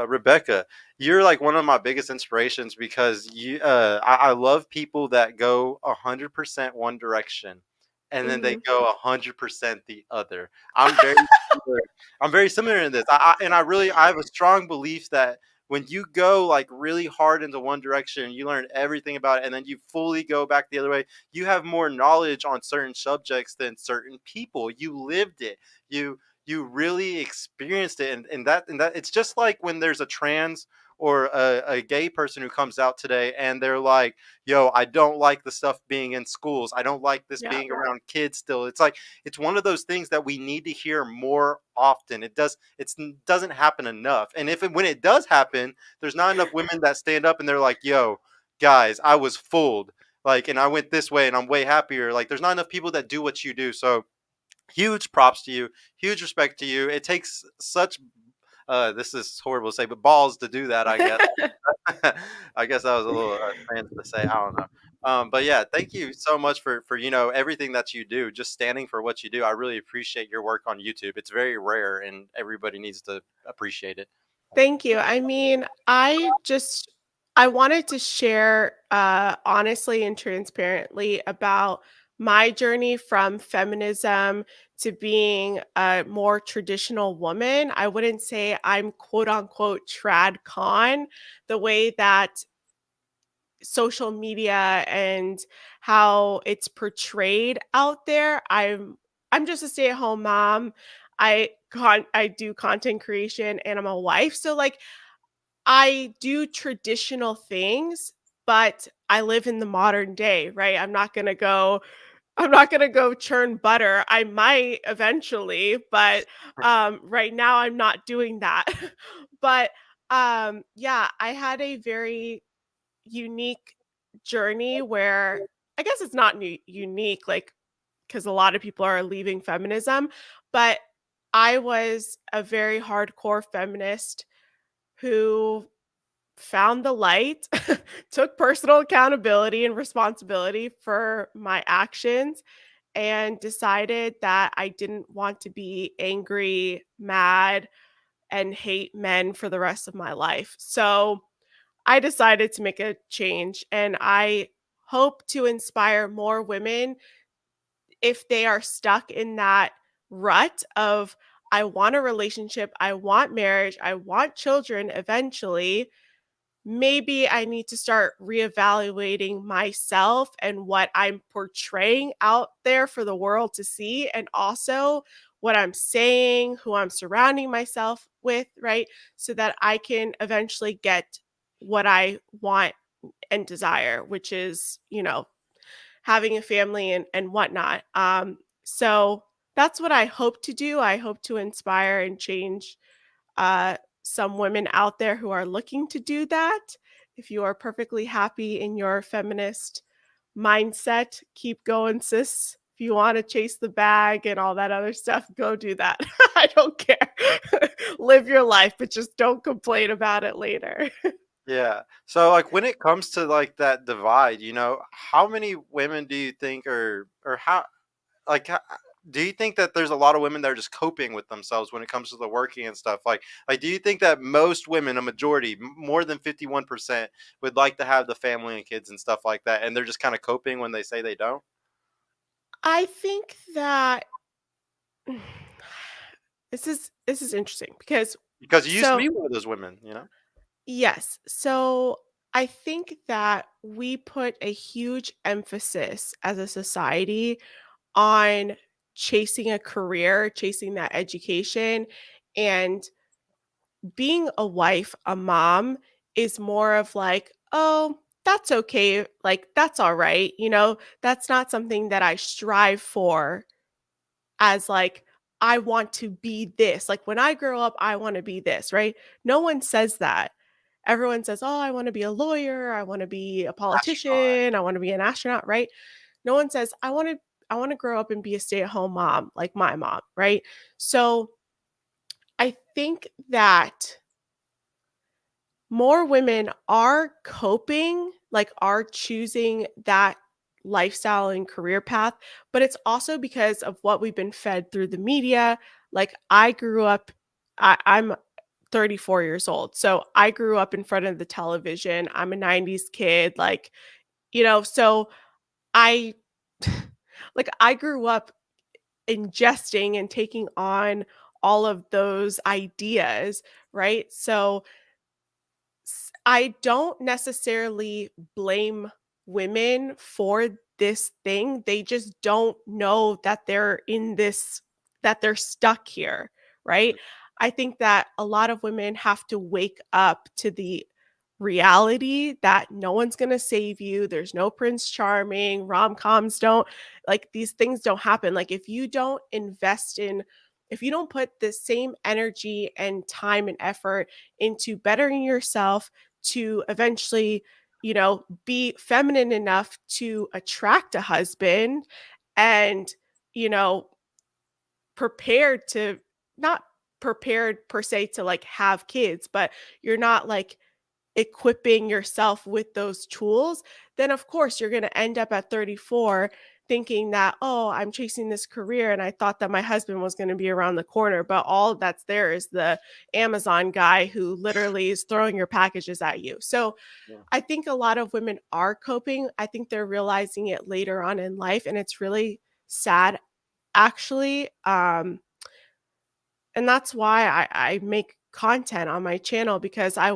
Rebecca, you're like one of my biggest inspirations because I love people that go 100% one direction and then they Mhm. go 100% the other. I'm very similar. I'm very similar in this. And I have a strong belief that when you go like really hard into one direction, you learn everything about it, and then you fully go back the other way. You have more knowledge on certain subjects than certain people. You lived it. You really experienced it, and that it's just like when there's a trans or a gay person who comes out today and they're like, yo, I don't like the stuff being in schools, I don't like this Yeah. being around kids still. It's like it's one of those things that we need to hear more often. It doesn't happen enough, and when it does happen, there's not enough women that stand up and they're like, yo, guys, I was fooled, like, and I went this way and I'm way happier. Like, there's not enough people that do what you do. So huge props to you, huge respect to you. It takes such this is horrible to say, but balls to do that, I guess. I guess that was a little trans to say. I don't know. But yeah, thank you so much for everything that you do, just standing for what you do. I really appreciate your work on YouTube. It's very rare, and everybody needs to appreciate it. Thank you. I mean, I wanted to share honestly and transparently about my journey from feminism to being a more traditional woman. I wouldn't say I'm quote unquote trad con the way that social media and how it's portrayed out there. I'm just a stay-at-home mom. I do content creation and I'm a wife. So like I do traditional things, but I live in the modern day, right? I'm not going to go churn butter. I might eventually, but right now I'm not doing that. But yeah, I had a very unique journey where I guess it's not unique, like, because a lot of people are leaving feminism, but I was a very hardcore feminist who found the light, took personal accountability and responsibility for my actions, and decided that I didn't want to be angry, mad, and hate men for the rest of my life. So I decided to make a change, and I hope to inspire more women if they are stuck in that rut of, I want a relationship, I want marriage, I want children eventually. Maybe I need to start reevaluating myself and what I'm portraying out there for the world to see, and also what I'm saying, who I'm surrounding myself with, right? So that I can eventually get what I want and desire, which is, having a family and whatnot. So that's what I hope to do. I hope to inspire and change some women out there who are looking to do that. If you are perfectly happy in your feminist mindset, keep going, sis. If you want to chase the bag and all that other stuff, go do that. I don't care. Live your life, but just don't complain about it later. Yeah. So like when it comes to like that divide, how many women do you think or how like do you think that there's a lot of women that are just coping with themselves when it comes to the working and stuff? Like do you think that most women, a majority, more than 51% would like to have the family and kids and stuff like that, and they're just kind of coping when they say they don't? I think that this is interesting because Because you used to so be one of those women. yes. So I think that we put a huge emphasis as a society on chasing a career, chasing that education, and being a wife, a mom is more of like, oh, that's okay. Like, that's all right. That's not something that I strive for as like, I want to be this. Like, when I grow up, I want to be this, right? No one says that. Everyone says, oh, I want to be a lawyer. I want to be a Astronaut. politician. I want to be an astronaut, right? No one says, I want to grow up and be a stay-at-home mom like my mom, right? So I think that more women are coping, like are choosing that lifestyle and career path, but it's also because of what we've been fed through the media. Like I grew up, I'm 34 years old. So I grew up in front of the television. I'm a 90s kid. Like, so I like I grew up ingesting and taking on all of those ideas, right? So I don't necessarily blame women for this thing. They just don't know that they're in this, that they're stuck here, right? I think that a lot of women have to wake up to the reality that no one's going to save you. There's no Prince Charming, rom-coms don't, like, these things don't happen. Like, if you don't invest in, if you don't put the same energy and time and effort into bettering yourself to eventually, be feminine enough to attract a husband, and, you know, prepared to, not prepared per se to like have kids, but you're not like equipping yourself with those tools, then of course you're going to end up at 34 thinking that, oh, I'm chasing this career and I thought that my husband was going to be around the corner, but all that's there is the Amazon guy who literally is throwing your packages at you. So Yeah. I think a lot of women are coping. I think they're realizing it later on in life, and it's really sad, actually. And that's why I make content on my channel, because I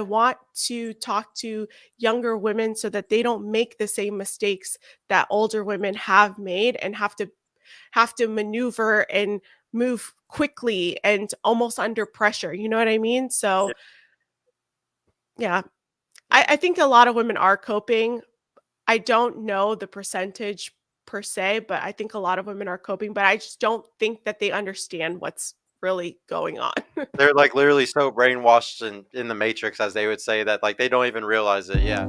want to talk to younger women so that they don't make the same mistakes that older women have made and have to maneuver and move quickly and almost under pressure. You know what I mean? Yeah. So yeah, Yeah. I think a lot of women are coping. I don't know the percentage per se, but I think a lot of women are coping, but I just don't think that they understand what's really going on. They're like literally so brainwashed in the matrix, as they would say, that like they don't even realize it. Yeah.